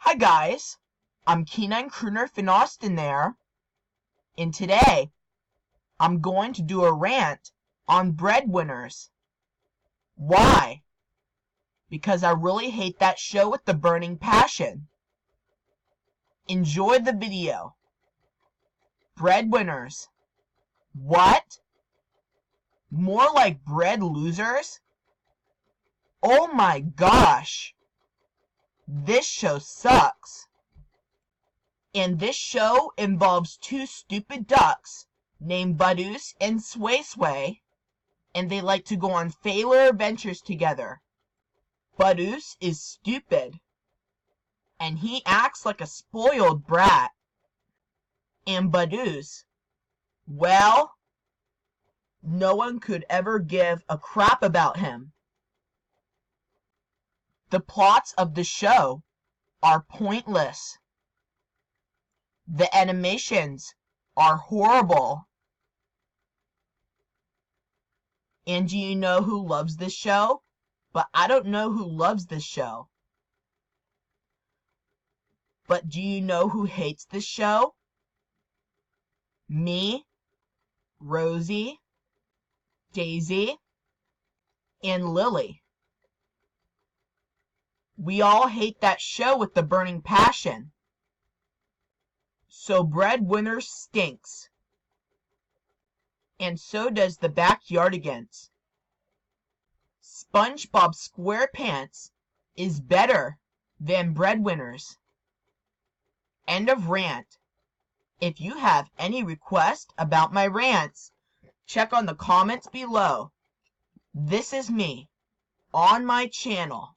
Hi guys, I'm Kenine Crooner Finn Austin there, and today I'm going to do a rant on breadwinners. Why? Because I really hate that show with the burning passion. Enjoy the video. Breadwinners. What? More like bread losers? Oh my gosh! This show sucks. And this show involves two stupid ducks named Budoose and Sway Sway, and they like to go on failure adventures together. Budoose is stupid, and he acts like a spoiled brat. And Budoose, well, no one could ever give a crap about him. The plots of the show are pointless. The animations are horrible. And do you know who loves this show? But I don't know who loves this show. But do you know who hates this show? Me, Rosie, Daisy, and Lily. We all hate that show with the burning passion. So Breadwinners stinks. And so does the Backyardigans. SpongeBob SquarePants is better than Breadwinners. End of rant. If you have any requests about my rants, check on the comments below. This is me on my channel.